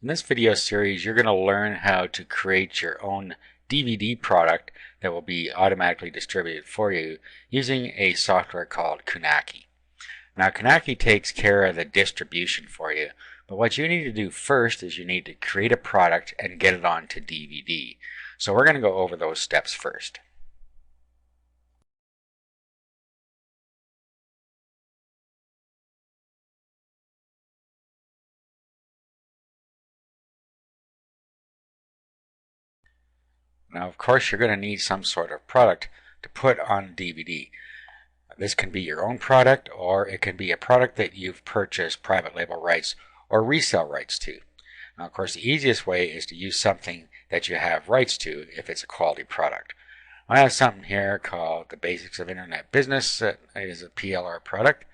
In this video series, you're going to learn how to create your own DVD product that will be automatically distributed for you using a software called Kunaki. Now, Kunaki takes care of the distribution for you, but what you need to do first is you need to create a product and get it onto DVD. So we're going to go over those steps first. Now, of course, you're going to need some sort of product to put on DVD. This can be your own product, or it can be a product that you've purchased private label rights or resale rights to. Now, of course, the easiest way is to use something that you have rights to if it's a quality product. I have something here called The Basics of Internet Business. That is a PLR product.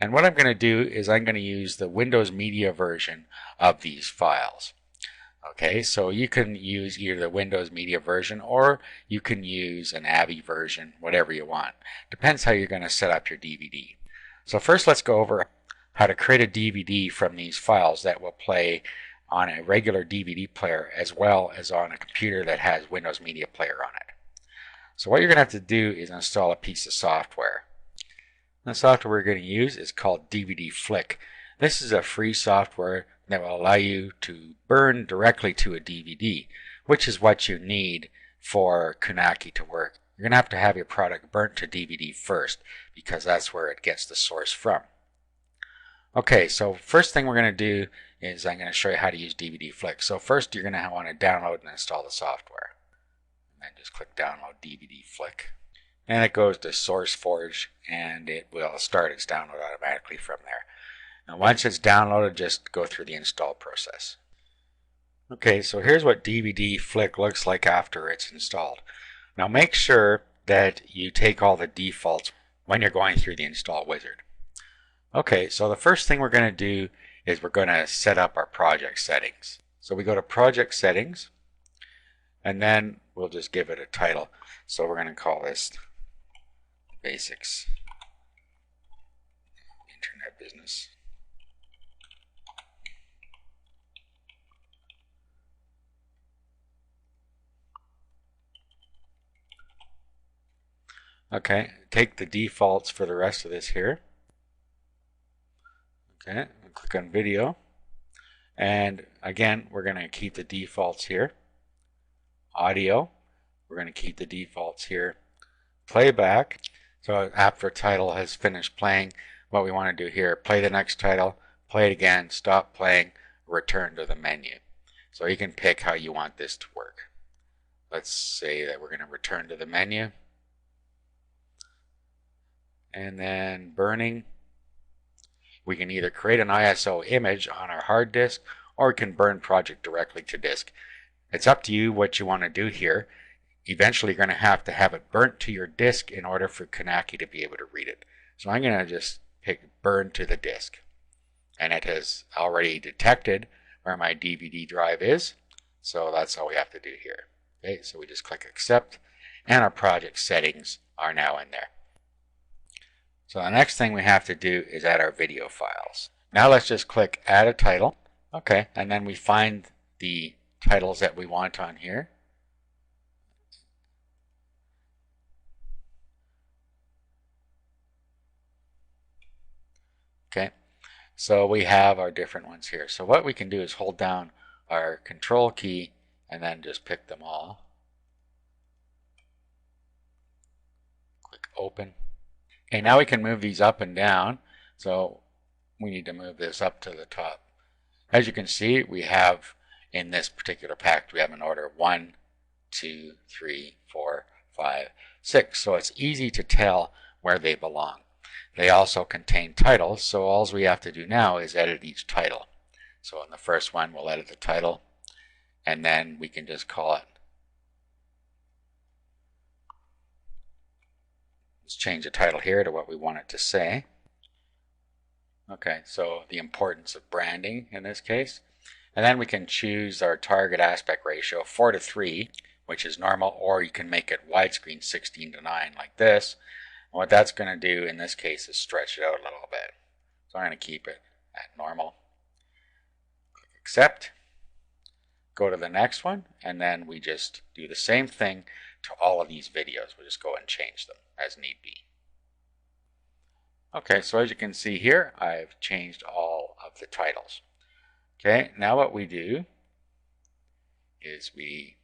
And what I'm going to do is I'm going to use the Windows Media version of these files. Okay, so you can use either the Windows Media version or you can use an AVI version, whatever you want. Depends how you're going to set up your DVD. So first let's go over how to create a DVD from these files that will play on a regular DVD player as well as on a computer that has Windows Media Player on it. So what you're going to have to do is install a piece of software. The software we're going to use is called DVD Flick. This is a free software that will allow you to burn directly to a DVD, which is what you need for Kunaki to work. You're going to have your product burnt to DVD first because that's where it gets the source from. Okay, so first thing we're going to do is I'm going to show you how to use DVD Flick. So first you're going to want to download and install the software. And then just click download DVD Flick. And it goes to SourceForge and it will start its download automatically from there. Now once it's downloaded, just go through the install process. Okay, so here's what DVD Flick looks like after it's installed. Now make sure that you take all the defaults when you're going through the install wizard. Okay, so the first thing we're going to do is we're going to set up our project settings. So we go to project settings and then we'll just give it a title. So we're going to call this Basics Internet Business. Okay, take the defaults for the rest of this here. Okay, click on video. And again, we're going to keep the defaults here. Audio, we're going to keep the defaults here. Playback, so after title has finished playing, what we want to do here, play the next title, play it again, stop playing, return to the menu. So you can pick how you want this to work. Let's say that we're going to return to the menu. And then burning, we can either create an ISO image on our hard disk or we can burn project directly to disk. It's up to you what you want to do here. Eventually you're going to have it burnt to your disk in order for Kunaki to be able to read it. So I'm going to just pick burn to the disk. And it has already detected where my DVD drive is. So that's all we have to do here. Okay, so we just click accept and our project settings are now in there. So the next thing we have to do is add our video files. Now let's just click add a title. Okay, and then we find the titles that we want on here. Okay, so we have our different ones here. So what we can do is hold down our control key and then just pick them all. Click open. Okay, now we can move these up and down. So we need to move this up to the top. As you can see, we have in this particular pack, we have an order of 1, 2, 3, 4, 5, 6. So it's easy to tell where they belong. They also contain titles, so all we have to do now is edit each title. So in the first one, we'll edit the title, and then we can just call it. Let's change the title here to what we want it to say. Okay, so the importance of branding in this case. And then we can choose our target aspect ratio 4:3, which is normal, or you can make it widescreen 16:9 like this. And what that's going to do in this case is stretch it out a little bit. So I'm going to keep it at normal. Click accept. go to the next one, and then we just do the same thing to all of these videos. We'll just go and change them as need be. Okay, so as you can see here, I've changed all of the titles. Okay, now what we do is we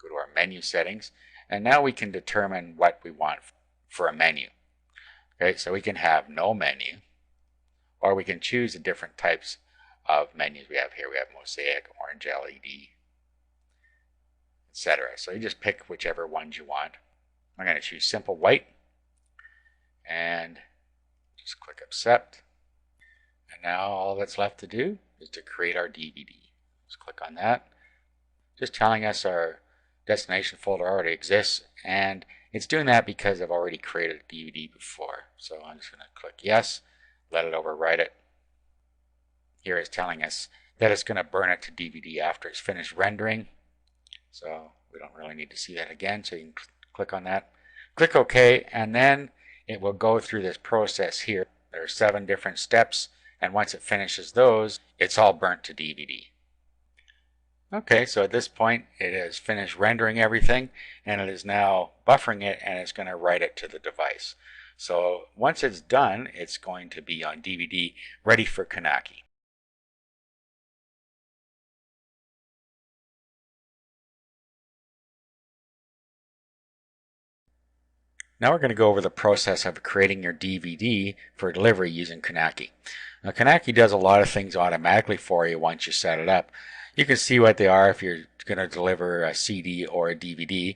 go to our menu settings, and now we can determine what we want for a menu. Okay, so we can have no menu, or we can choose the different types of menus we have here. We have mosaic, orange LED, etc. So you just pick whichever ones you want. I'm going to choose simple white, and just click accept. And now all that's left to do is to create our DVD. Just click on that. Just telling us our destination folder already exists, and it's doing that because I've already created a DVD before. So I'm just going to click yes, let it overwrite it. Here it's telling us that it's going to burn it to DVD after it's finished rendering. So we don't really need to see that again, so you can click on that. Click OK, and then it will go through this process here. There are 7 different steps, and once it finishes those, it's all burnt to DVD. Okay, so at this point it has finished rendering everything, and it is now buffering it, and it's going to write it to the device. So once it's done, it's going to be on DVD, ready for Knacky. Now we're going to go over the process of creating your DVD for delivery using Knacky. Now Knacky does a lot of things automatically for you once you set it up. You can see what they are if you're going to deliver a CD or a DVD,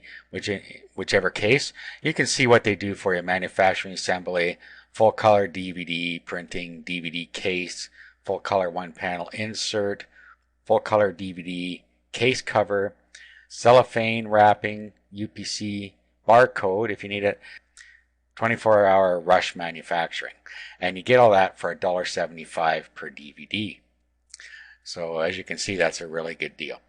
whichever case. You can see what they do for you: manufacturing, assembly, full color DVD printing, DVD case, full color one panel insert, full color DVD case cover, cellophane wrapping, UPC, barcode if you need it, 24-hour rush manufacturing, and you get all that for $1.75 per DVD. So as you can see, that's a really good deal.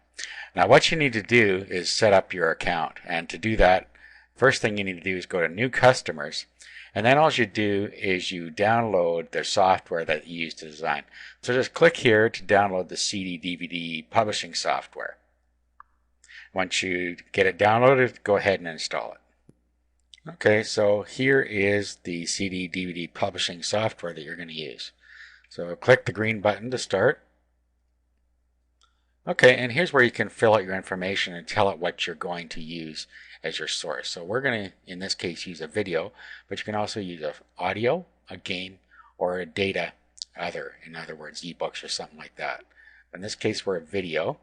Now what you need to do is set up your account, and to do that, first thing you need to do is go to new customers, and then all you do is you download their software that you use to design. So just click here to download the CD DVD publishing software. Once you get it downloaded, go ahead and install it. Okay, so here is the CD DVD publishing software that you're going to use. So click the green button to start. Okay, and here's where you can fill out your information and tell it what you're going to use as your source. So we're going to, in this case, use a video, but you can also use an audio, a game, or a data other, in other words, ebooks or something like that. In this case, we're a video.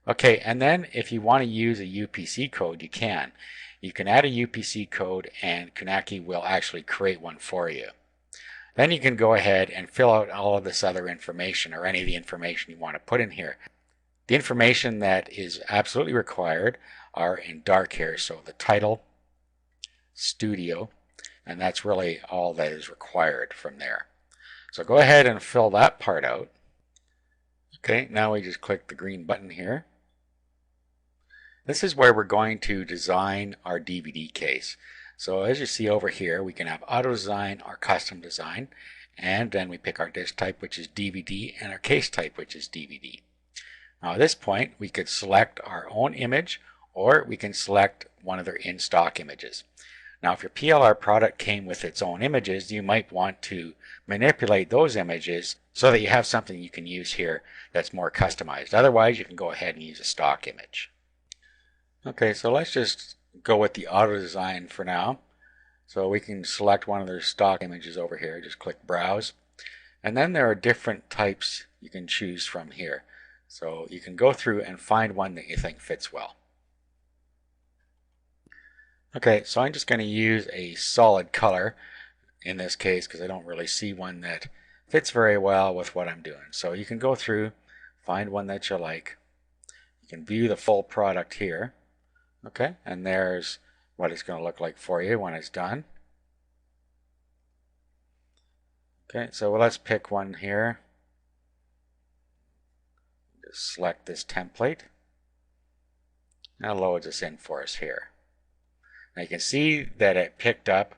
Okay, and then if you want to use a UPC code, you can. You can add a UPC code, and Knacky will actually create one for you. Then you can go ahead and fill out all of this other information, or any of the information you want to put in here. The information that is absolutely required are in dark here, so the title, studio, and that's really all that is required from there. So go ahead and fill that part out. Okay, now we just click the green button here. This is where we're going to design our DVD case. So as you see over here, we can have auto design or custom design, and then we pick our disc type, which is DVD, and our case type, which is DVD. Now at this point, we could select our own image, or we can select one of their in-stock images. Now if your PLR product came with its own images, you might want to manipulate those images so that you have something you can use here that's more customized. Otherwise, you can go ahead and use a stock image. Okay, so let's just go with the auto design for now. So we can select one of their stock images over here. Just click browse, and then there are different types you can choose from here. So you can go through and find one that you think fits well. Okay, so I'm just going to use a solid color in this case because I don't really see one that fits very well with what I'm doing. So you can go through, find one that you like. You can view the full product here. Okay, and there's what it's going to look like for you when it's done. Okay, so let's pick one here. Just select this template. Now loads us in for us here. Now you can see that it picked up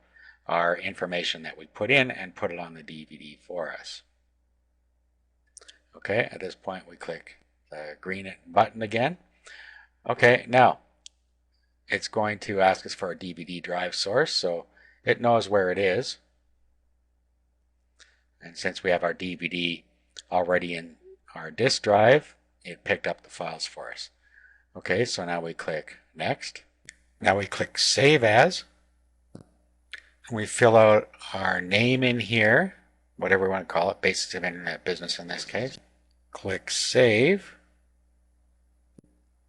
our information that we put in and put it on the DVD for us. Okay, at this point we click the green button again. Okay, now it's going to ask us for a DVD drive source, so it knows where it is. And since we have our DVD already in our disk drive, it picked up the files for us. Okay, so now we click Next. Now we click Save As. We fill out our name in here, whatever we want to call it, Basics of Internet Business in this case. Click Save.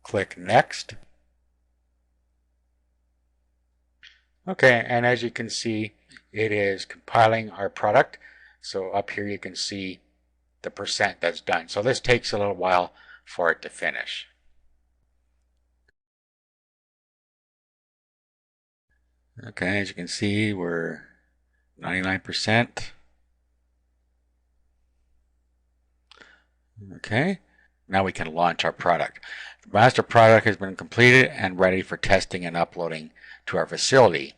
Click Next. Okay, and as you can see, it is compiling our product. So up here you can see the percent that's done. So this takes a little while for it to finish. Okay, as you can see, we're 99%. Okay, now we can launch our product. The master product has been completed and ready for testing and uploading to our facility.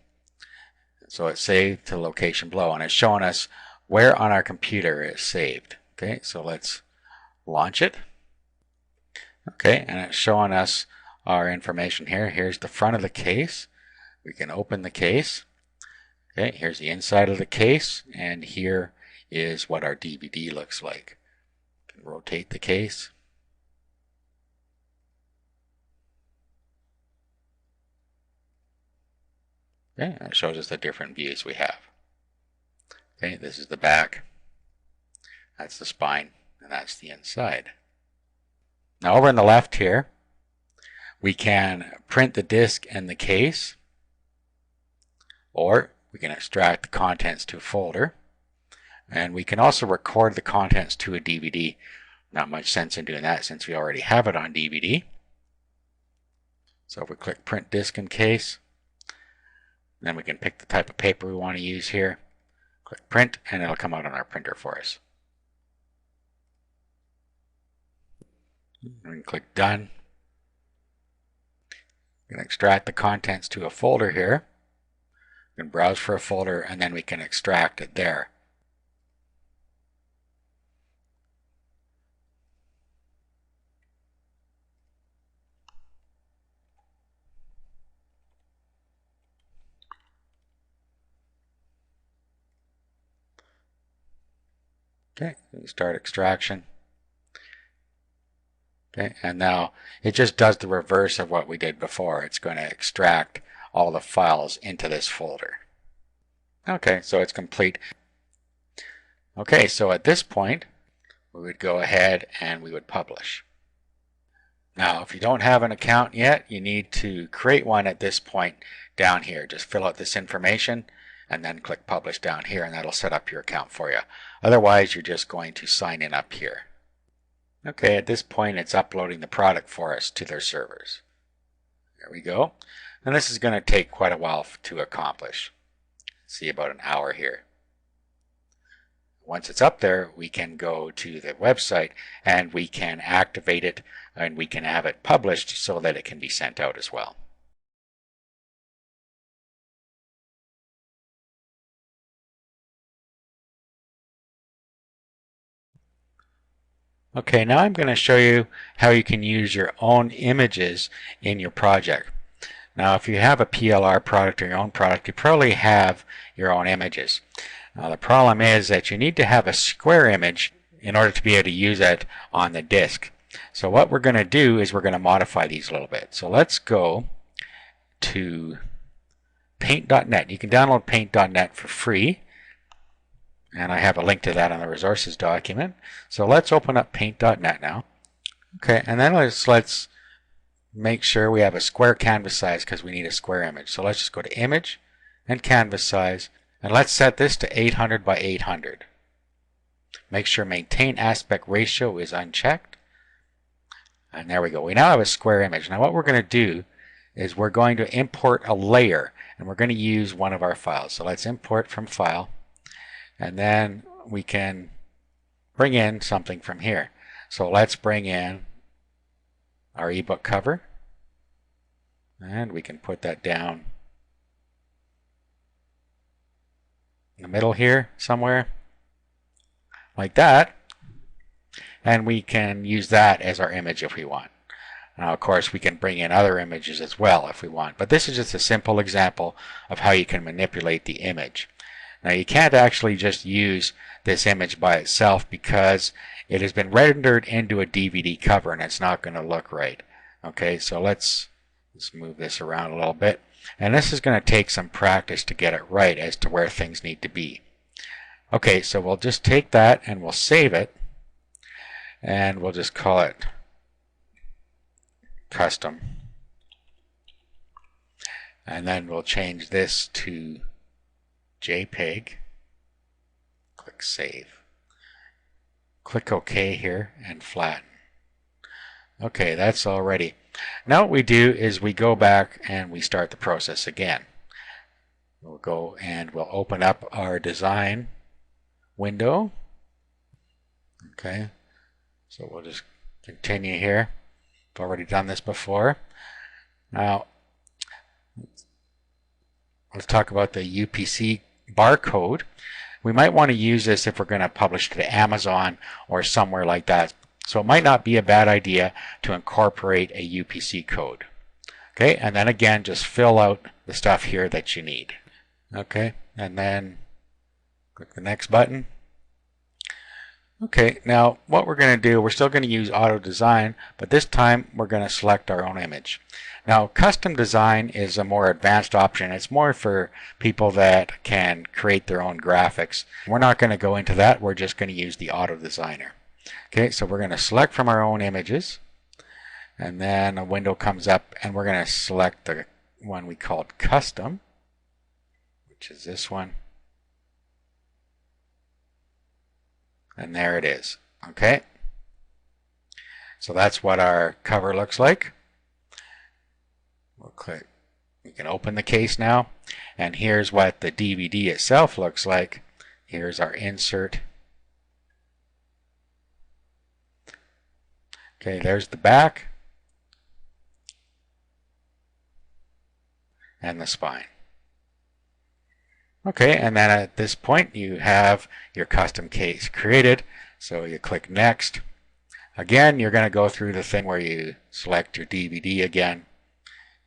So it's saved to location below, and it's showing us where on our computer it's saved. Okay, so let's launch it. Okay, and it's showing us our information here. Here's the front of the case. We can open the case. Okay, here's the inside of the case, and here is what our DVD looks like. We can rotate the case. Okay, and it shows us the different views we have. Okay, this is the back, that's the spine, and that's the inside. Now over on the left here, we can print the disc and the case, or we can extract the contents to a folder, and we can also record the contents to a DVD. Not much sense in doing that since we already have it on DVD. So if we click Print Disc and Case, then we can pick the type of paper we want to use here. Click Print, and it'll come out on our printer for us. We can click Done. We can extract the contents to a folder here. We can browse for a folder, and then we can extract it there. Okay, we start extraction. Okay, and now it just does the reverse of what we did before. It's going to extract all the files into this folder. Okay, so it's complete. Okay, so at this point, we would go ahead and we would publish. Now, if you don't have an account yet, you need to create one at this point down here. Just fill out this information and then click Publish down here, and that'll set up your account for you. Otherwise, you're just going to sign in up here. Okay, at this point, it's uploading the product for us to their servers. There we go. And this is going to take quite a while to accomplish. See, about an hour here. Once it's up there, we can go to the website and we can activate it, and we can have it published so that it can be sent out as well. Okay, now I'm going to show you how you can use your own images in your project. Now, if you have a PLR product or your own product, you probably have your own images. Now, the problem is that you need to have a square image in order to be able to use it on the disk. So what we're going to do is we're going to modify these a little bit. So let's go to paint.net. You can download paint.net for free, and I have a link to that on the resources document. So let's open up paint.net now. Okay, and then let's make sure we have a square canvas size because we need a square image. So let's just go to Image and Canvas Size, and let's set this to 800 by 800. Make sure Maintain Aspect Ratio is unchecked. And there we go. We now have a square image. Now what we're going to do is we're going to import a layer, and we're going to use one of our files. So let's import from File, and then we can bring in something from here. So let's bring in our ebook cover, and we can put that down in the middle here somewhere like that. and we can use that as our image if we want. Now, of course, we can bring in other images as well if we want, but this is just a simple example of how you can manipulate the image. Now, you can't actually just use this image by itself because it has been rendered into a DVD cover and it's not going to look right. Okay, so let's move this around a little bit. And this is going to take some practice to get it right as to where things need to be. Okay, so we'll just take that and we'll save it. And we'll just call it custom. And then we'll change this to JPEG. Click Save. Click OK here and flatten. Okay, that's all ready. Now what we do is we go back and we start the process again. We'll go and we'll open up our design window. Okay, so we'll just continue here. I've already done this before. Now, let's talk about the UPC barcode. We might want to use this if we're going to publish to Amazon or somewhere like that. So it might not be a bad idea to incorporate a UPC code. Okay, and then again, just fill out the stuff here that you need. Okay, and then click the next button. Okay, now what we're going to do, we're still going to use auto design, but this time we're going to select our own image. Now, custom design is a more advanced option. It's more for people that can create their own graphics. We're not going to go into that. We're just going to use the auto designer. Okay, so we're going to select from our own images, and then a window comes up and we're going to select the one we called custom, which is this one. And there it is. Okay, so that's what our cover looks like. We'll click, we can open the case now, and here's what the DVD itself looks like. Here's our insert. Okay, there's the back and the spine. Okay, and then at this point you have your custom case created, so you click next. Again, you're going to go through the thing where you select your DVD again,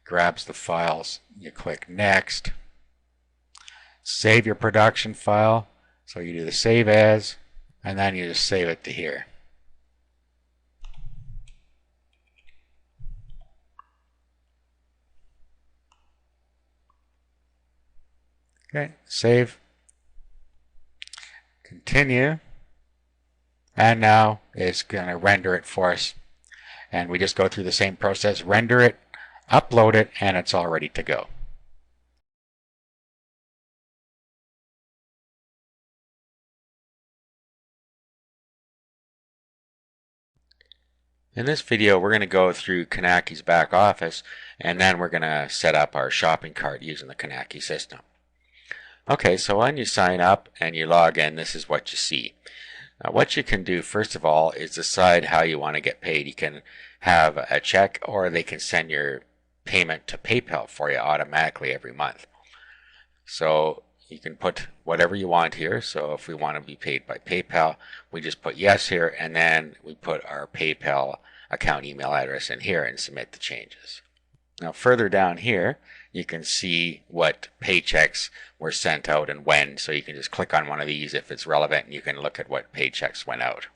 grabs the files, you click next, save your production file, so you do the save as, and then you just save it to here. Okay, save, continue, and now it's going to render it for us. And we just go through the same process, render it, upload it, and it's all ready to go. In this video, we're going to go through Knaki's back office, and then we're going to set up our shopping cart using the Knaki system. Okay, so when you sign up and you log in, this is what you see. Now, what you can do, first of all, is decide how you want to get paid. You can have a check, or they can send your payment to PayPal for you automatically every month. So you can put whatever you want here. So if we want to be paid by PayPal, we just put yes here, and then we put our PayPal account email address in here and submit the changes. Now further down here, you can see what paychecks were sent out and when, so you can just click on one of these if it's relevant, and you can look at what paychecks went out.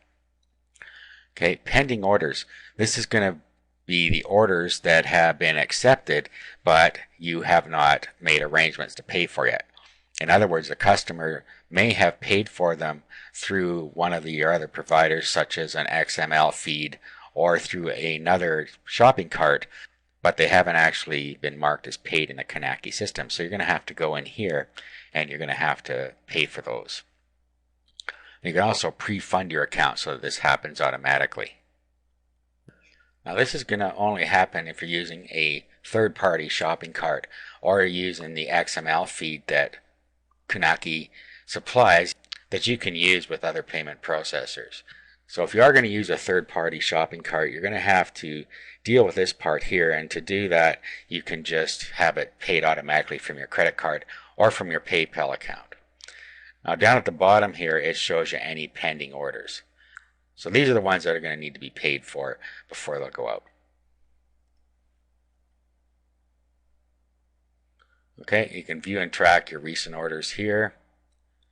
Okay, pending orders. This is going to be the orders that have been accepted, but you have not made arrangements to pay for yet. In other words, the customer may have paid for them through one of your other providers, such as an XML feed or through another shopping cart, but they haven't actually been marked as paid in the Knaki system. So you're going to have to go in here and you're going to have to pay for those. You can also pre-fund your account so that this happens automatically. Now this is going to only happen if you're using a third-party shopping cart or you're using the XML feed that Knaki supplies that you can use with other payment processors. So if you are going to use a third-party shopping cart, you're going to have to deal with this part here, and to do that you can just have it paid automatically from your credit card or from your PayPal account. Now down at the bottom here, it shows you any pending orders. So these are the ones that are going to need to be paid for before they'll go out. Okay, you can view and track your recent orders here.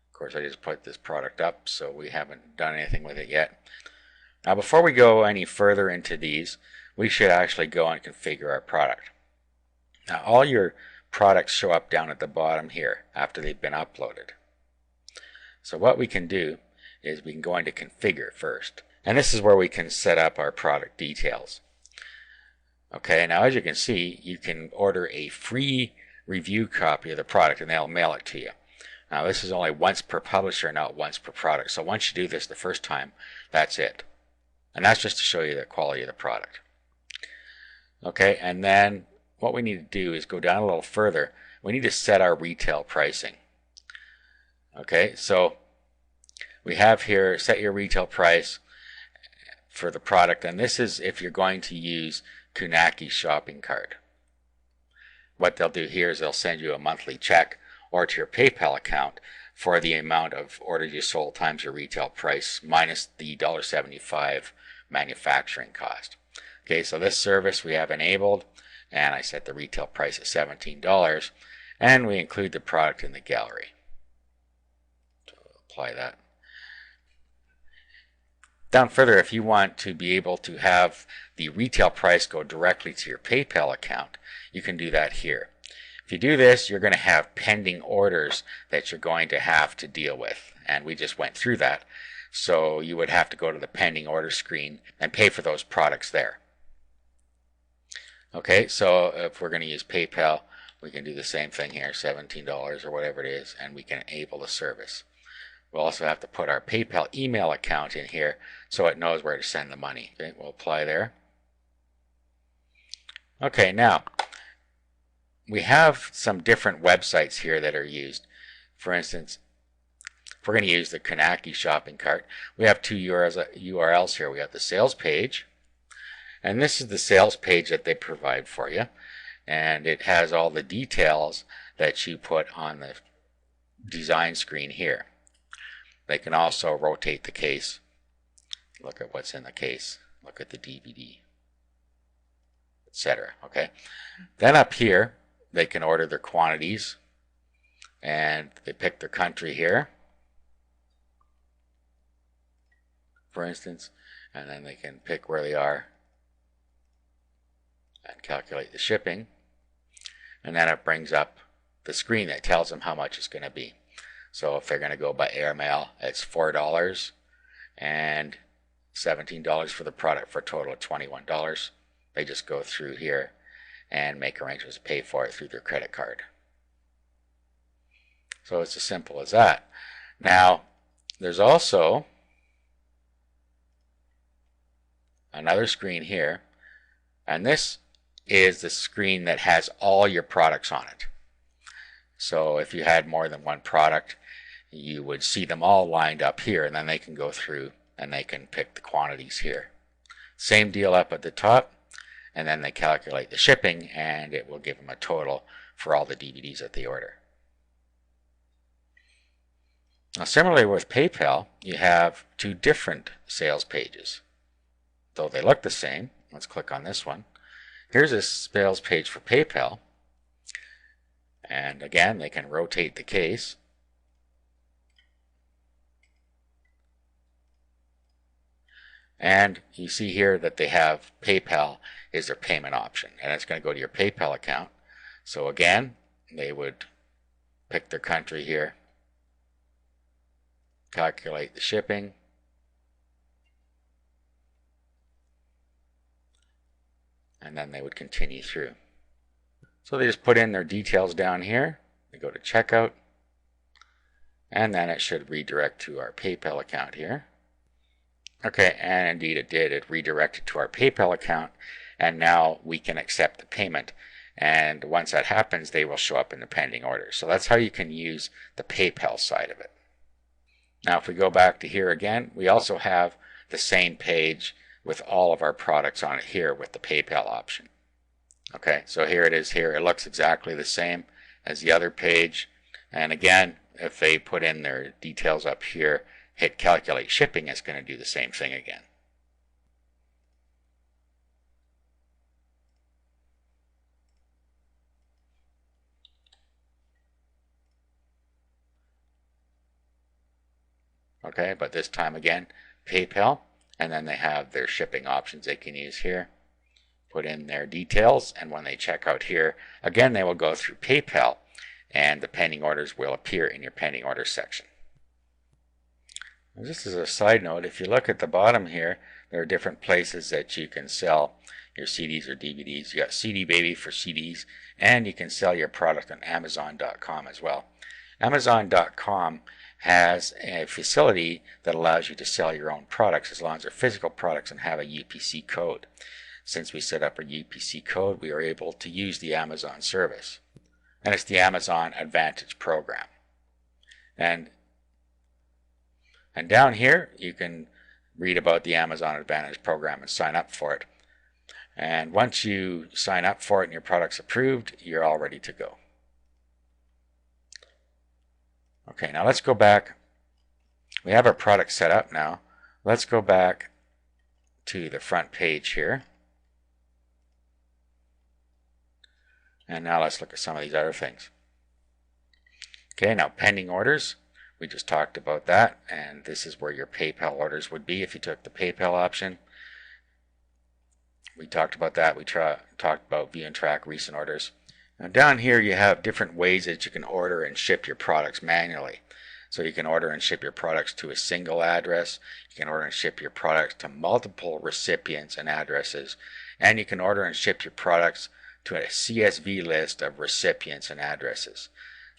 Of course, I just put this product up, so we haven't done anything with it yet. Now, before we go any further into these, we should actually go and configure our product. Now, all your products show up down at the bottom here after they've been uploaded. So what we can do is we can go into configure first. And this is where we can set up our product details. Okay, now as you can see, you can order a free review copy of the product and they'll mail it to you. Now this is only once per publisher, not once per product. So once you do this the first time, that's it. And that's just to show you the quality of the product. Okay, and then what we need to do is go down a little further. We need to set our retail pricing. Okay, so we have here set your retail price for the product, and this is if you're going to use Kunaki shopping cart. What they'll do here is they'll send you a monthly check or to your PayPal account for the amount of orders you sold times your retail price minus the $1.75 manufacturing cost. Okay, so this service we have enabled, and I set the retail price at $17, and we include the product in the gallery. So apply that. Down further, if you want to be able to have the retail price go directly to your PayPal account, you can do that here. If you do this, you're going to have pending orders that you're going to have to deal with, and we just went through that. So you would have to go to the pending order screen and pay for those products there. Okay, so if we're going to use PayPal, we can do the same thing here, $17 or whatever it is, and we can enable the service. We'll also have to put our PayPal email account in here so it knows where to send the money. Okay, we'll apply there. Okay, now we have some different websites here that are used. For instance, if we're going to use the Kunaki shopping cart, we have two URLs here. We have the sales page, and this is the sales page that they provide for you, and it has all the details that you put on the design screen here. They can also rotate the case, look at what's in the case, look at the DVD, etc. Okay, then up here they can order their quantities, and they pick their country here, for instance, and then they can pick where they are and calculate the shipping, and then it brings up the screen that tells them how much it's going to be. So if they're going to go by airmail, it's $4 and $17 for the product for a total of $21. They just go through here and make arrangements to pay for it through their credit card. So it's as simple as that. Now, there's also another screen here, and this is the screen that has all your products on it. So if you had more than one product, you would see them all lined up here, and then they can go through and they can pick the quantities here. Same deal up at the top, and then they calculate the shipping, and it will give them a total for all the DVDs that they order. Now, similarly with PayPal, you have two different sales pages. Though they look the same, let's click on this one. Here's a sales page for PayPal, and again, they can rotate the case. And you see here that they have PayPal is their payment option, and it's going to go to your PayPal account. So again, they would pick their country here, calculate the shipping, and then they would continue through. So they just put in their details down here, they go to checkout, and then it should redirect to our PayPal account here. Okay, and indeed it did. It redirected to our PayPal account, and now we can accept the payment. And once that happens, they will show up in the pending order. So that's how you can use the PayPal side of it. Now if we go back to here again, we also have the same page with all of our products on it here with the PayPal option. Okay, so here it is here. It looks exactly the same as the other page. And again, if they put in their details up here, hit calculate shipping, it's going to do the same thing again. Okay, but this time again, PayPal, and then they have their shipping options they can use here. Put in their details, and when they check out here, again they will go through PayPal, and the pending orders will appear in your pending orders section. Just as a side note, if you look at the bottom here, there are different places that you can sell your CDs or DVDs. You got CD Baby for CDs, and you can sell your product on Amazon.com as well. Amazon.com has a facility that allows you to sell your own products as long as they're physical products and have a UPC code. Since we set up a UPC code, we are able to use the Amazon service. And it's the Amazon Advantage program. And down here, you can read about the Amazon Advantage program and sign up for it. And once you sign up for it and your product's approved, you're all ready to go. Okay, now let's go back. We have our product set up now. Let's go back to the front page here. And now let's look at some of these other things. Okay, now pending orders. We just talked about that, and this is where your PayPal orders would be if you took the PayPal option. We talked about that. We talked about view and track recent orders. Now down here you have different ways that you can order and ship your products manually. So you can order and ship your products to a single address, you can order and ship your products to multiple recipients and addresses, and you can order and ship your products to a CSV list of recipients and addresses.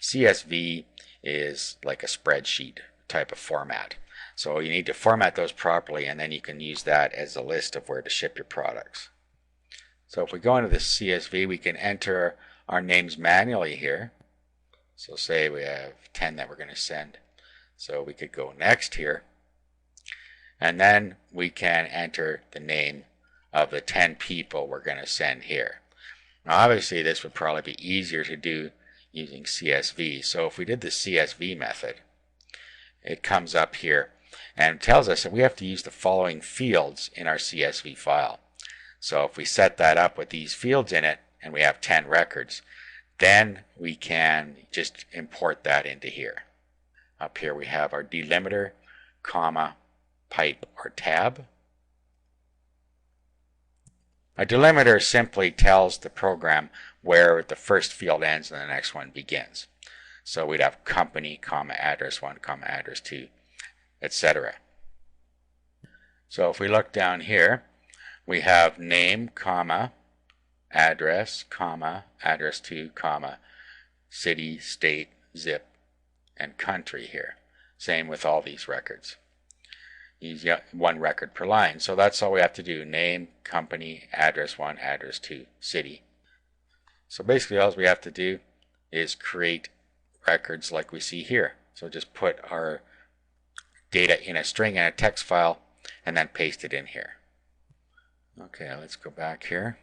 CSV is like a spreadsheet type of format. So you need to format those properly, and then you can use that as a list of where to ship your products. So if we go into the CSV, we can enter our names manually here. So say we have 10 that we're going to send. So we could go next here, and then we can enter the name of the 10 people we're going to send here. Now obviously this would probably be easier to do using CSV. So if we did the CSV method, it comes up here and tells us that we have to use the following fields in our CSV file. So if we set that up with these fields in it, and we have 10 records, then we can just import that into here. Up here we have our delimiter, comma, pipe, or tab. A delimiter simply tells the program where the first field ends and the next one begins. So we'd have company, comma, address 1, comma, address 2, etc. So if we look down here, we have name, comma, address, comma, address 2, comma, city, state, zip, and country here. Same with all these records. Use one record per line. So that's all we have to do. Name, company, address 1, address 2, city. So basically all we have to do is create records like we see here. So just put our data in a string and a text file and then paste it in here. Okay, let's go back here.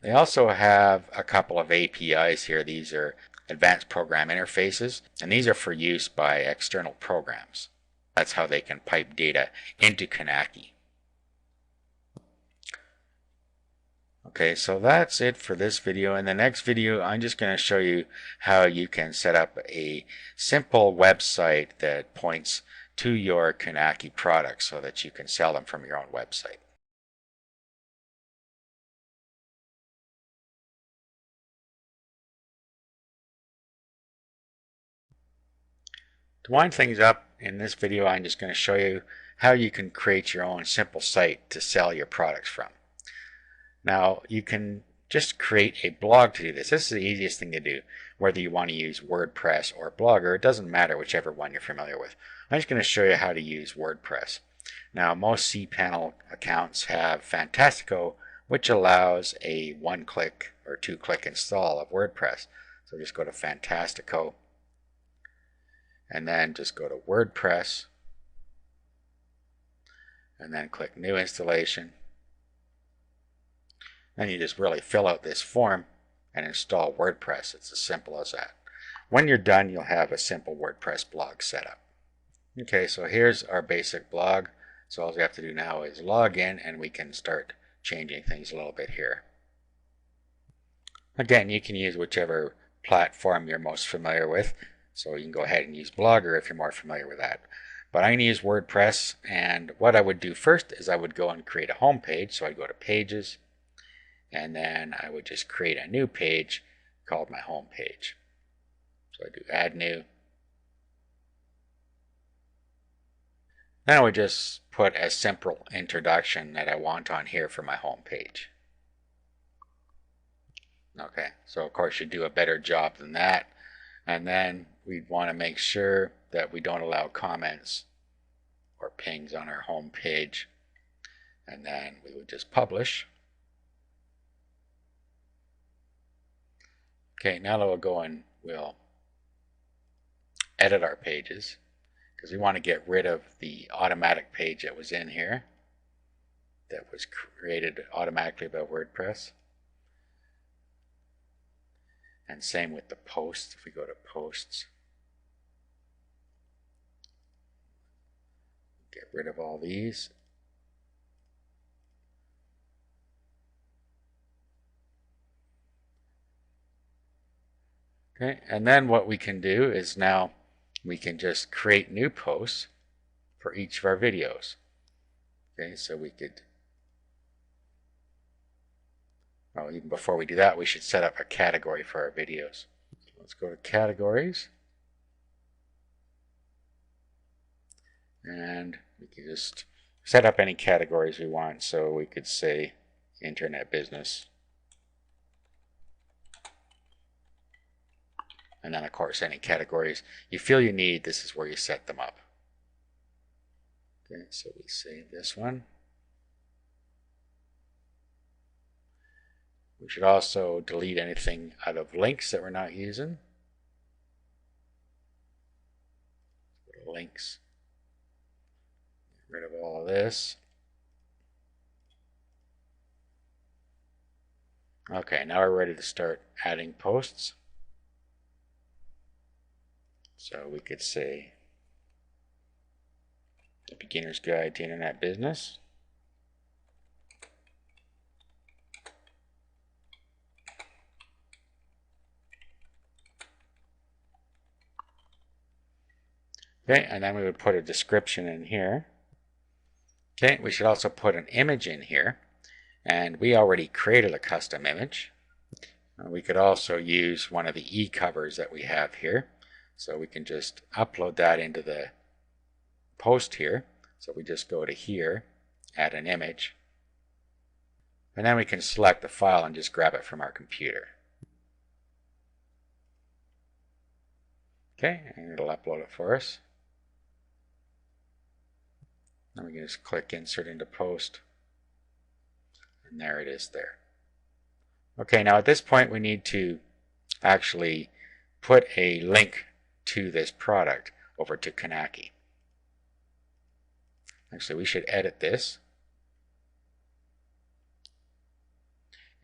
They also have a couple of APIs here. These are advanced program interfaces, and these are for use by external programs. That's how they can pipe data into Knacky. Okay, so that's it for this video. In the next video, I'm just going to show you how you can set up a simple website that points to your Knacky products so that you can sell them from your own website. To wind things up, in this video I'm just going to show you how you can create your own simple site to sell your products from. Now you can just create a blog to do this. This is the easiest thing to do, whether you want to use WordPress or Blogger. It doesn't matter whichever one you're familiar with. I'm just going to show you how to use WordPress. Now most cPanel accounts have Fantastico, which allows a one-click or two-click install of WordPress. So just go to Fantastico, and then just go to WordPress, and then click New Installation. Then you just really fill out this form and install WordPress. It's as simple as that. When you're done, you'll have a simple WordPress blog set up. Okay, so here's our basic blog. So all we have to do now is log in and we can start changing things a little bit here. Again, you can use whichever platform you're most familiar with. So you can go ahead and use Blogger if you're more familiar with that. But I'm going to use WordPress, and what I would do first is I would go and create a home page. So I'd go to Pages, and then I would just create a new page called my home page. So I do Add New. Then I would just put a simple introduction that I want on here for my home page. Okay, so of course you do a better job than that. And then we'd want to make sure that we don't allow comments or pings on our home page. And then we would just publish. Okay, now we'll go and we'll edit our pages because we want to get rid of the automatic page that was in here that was created automatically by WordPress. And same with the posts. If we go to posts, get rid of all these. Okay, and then what we can do is now we can just create new posts for each of our videos. Okay, so we could, well, even before we do that, we should set up a category for our videos. So let's go to categories. And we can just set up any categories we want. So we could say internet business. And then of course any categories you feel you need, this is where you set them up. Okay, so we save this one. We should also delete anything out of links that we're not using. Go to links. Get rid of all of this. Okay, now we're ready to start adding posts. So we could say The Beginner's Guide to Internet Business. Okay, and then we would put a description in here. Okay, we should also put an image in here. And we already created a custom image. We could also use one of the e-covers that we have here. So we can just upload that into the post here. So we just go to here, add an image. And then we can select the file and just grab it from our computer. Okay, and it'll upload it for us. Then we can just click Insert into Post. And there it is there. Okay, now at this point we need to actually put a link to this product over to Kanaki. Actually, we should edit this.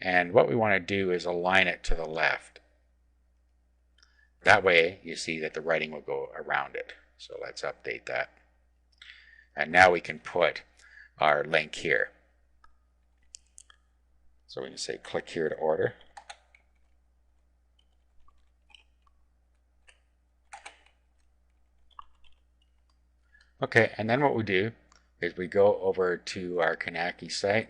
And what we want to do is align it to the left. That way you see that the writing will go around it. So let's update that. And now we can put our link here. So we can say click here to order. Okay, and then what we do is we go over to our Kanaki site.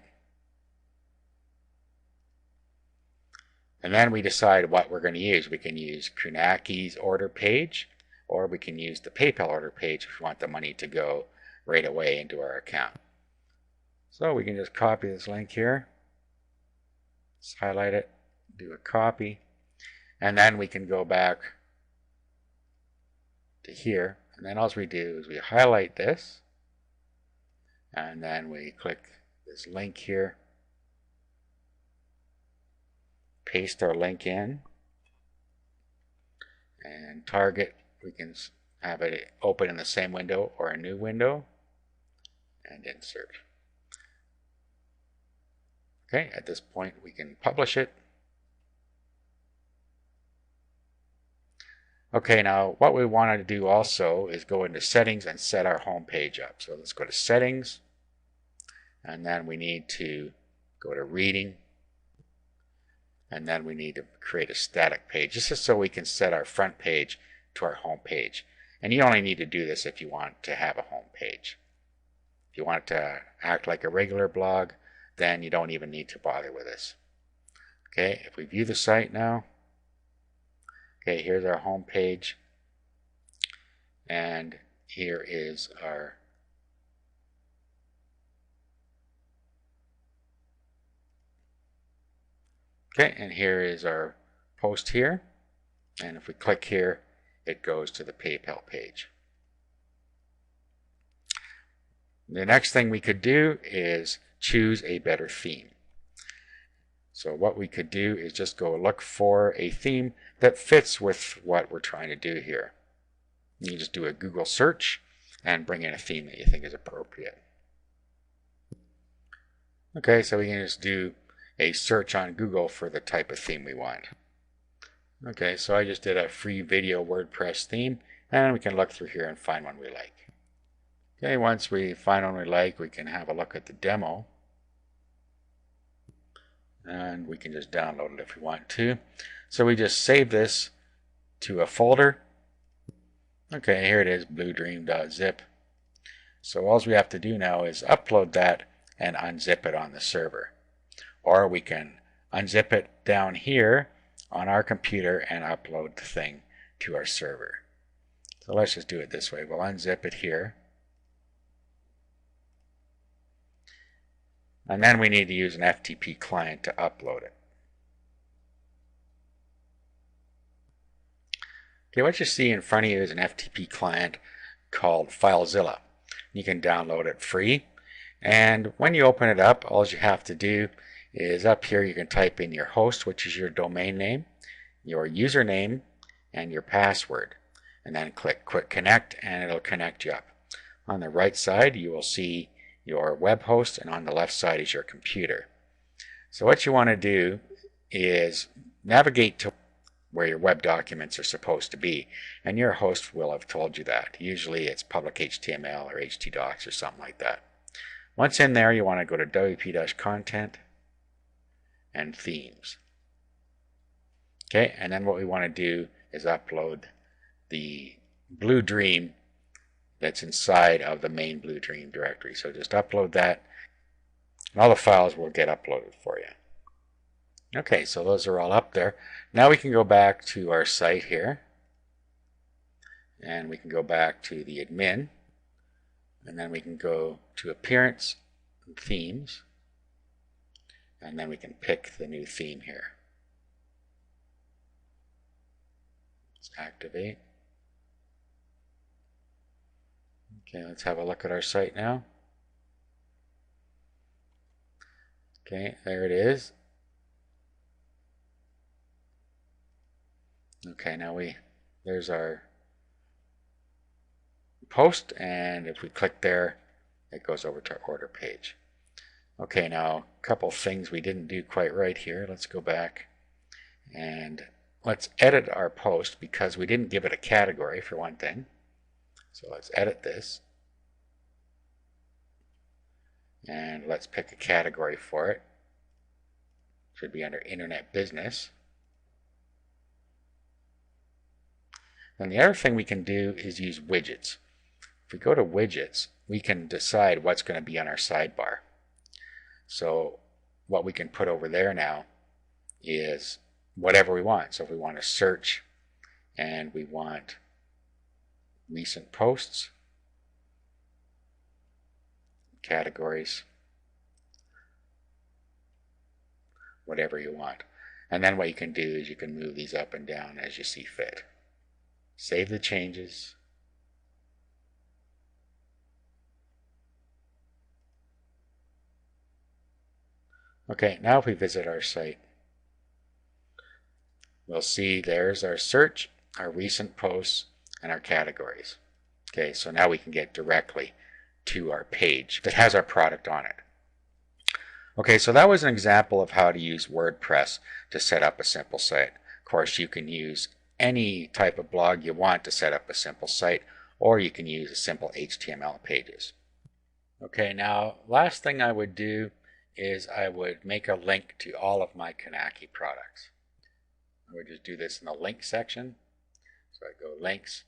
And then we decide what we're going to use. We can use Kanaki's order page, or we can use the PayPal order page if we want the money to go right away into our account. So we can just copy this link here. Let's highlight it, do a copy, and then we can go back to here. And then all we do is we highlight this, and then we click this link here, paste our link in, and target, we can have it open in the same window or a new window, and insert. Okay, at this point we can publish it. Okay, now what we want to do also is go into settings and set our home page up. So let's go to settings, and then we need to go to reading, and then we need to create a static page. This is so we can set our front page to our home page. And you only need to do this if you want to have a home page. If you want it to act like a regular blog, then you don't even need to bother with this. Okay, if we view the site now, okay, here's our home page, and here is our and here is our post here, and if we click here, it goes to the PayPal page. The next thing we could do is choose a better theme. So what we could do is just go look for a theme that fits with what we're trying to do here. You can just do a Google search and bring in a theme that you think is appropriate. Okay, so we can just do a search on Google for the type of theme we want. Okay, so I just did a free video WordPress theme, and we can look through here and find one we like. Okay, once we find one we like, we can have a look at the demo. And we can just download it if we want to. So we just save this to a folder. Okay, here it is, bluedream.zip. So all we have to do now is upload that and unzip it on the server. Or we can unzip it down here on our computer and upload the thing to our server. So let's just do it this way. We'll unzip it here. And then we need to use an FTP client to upload it. Okay, what you see in front of you is an FTP client called FileZilla. You can download it free. And when you open it up, all you have to do is up here you can type in your host, which is your domain name, your username, and your password. And then click Quick Connect, and it'll connect you up. On the right side, you will see your web host, and on the left side is your computer. So what you want to do is navigate to where your web documents are supposed to be, and your host will have told you that. Usually it's public HTML or htdocs or something like that. Once in there, you want to go to wp-content and themes. Okay, and then what we want to do is upload the Blue Dream that's inside of the main Blue Dream directory. So just upload that, and all the files will get uploaded for you. Okay, so those are all up there. Now we can go back to our site here, and we can go back to the admin, and then we can go to Appearance and Themes, and then we can pick the new theme here. Let's activate. Okay, let's have a look at our site now. Okay, there it is. Okay, now there's our post, and if we click there, it goes over to our order page. Okay, now a couple things we didn't do quite right here. Let's go back and let's edit our post because we didn't give it a category for one thing. So let's edit this, and let's pick a category for it. Should be under Internet Business. And the other thing we can do is use widgets. If we go to widgets, we can decide what's going to be on our sidebar. So what we can put over there now is whatever we want. So if we want to search and we want recent posts, categories, whatever you want. And then what you can do is you can move these up and down as you see fit. Save the changes. Okay, now if we visit our site, we'll see there's our search, our recent posts, and our categories. Okay, so now we can get directly to our page that has our product on it. Okay, so that was an example of how to use WordPress to set up a simple site. Of course, you can use any type of blog you want to set up a simple site, or you can use a simple HTML pages. Okay, now last thing I would do is I would make a link to all of my Knacky products. I would just do this in the link section. So I go links,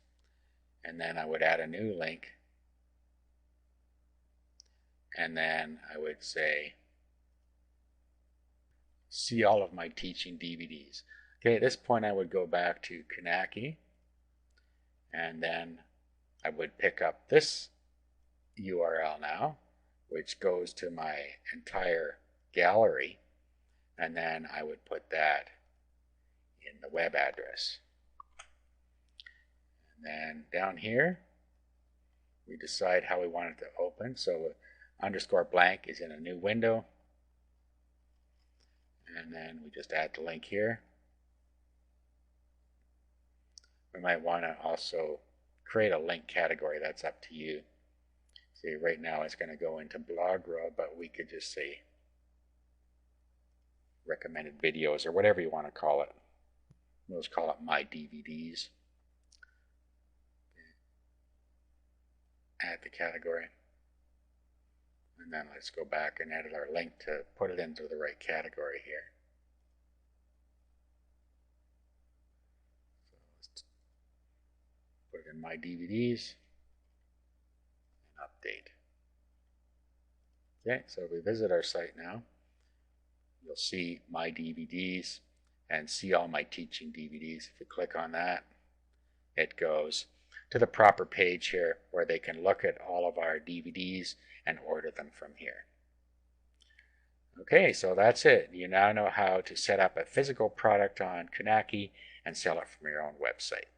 and then I would add a new link, and then I would say see all of my teaching DVDs. Okay, at this point I would go back to Knacky, and then I would pick up this URL now, which goes to my entire gallery, and then I would put that in the web address. And then down here we decide how we want it to open. So underscore blank is in a new window, and then we just add the link here. We might want to also create a link category. That's up to you. See, right now it's going to go into Blogger, but we could just say recommended videos or whatever you want to call it. We'll just call it My DVDs. Add the category. And then let's go back and edit our link to put it into the right category here. So let's put it in My DVDs and update. Okay, so if we visit our site now, you'll see My DVDs and see all my teaching DVDs. If you click on that, it goes to the proper page here where they can look at all of our DVDs and order them from here. Okay, so that's it. You now know how to set up a physical product on Knacky and sell it from your own website.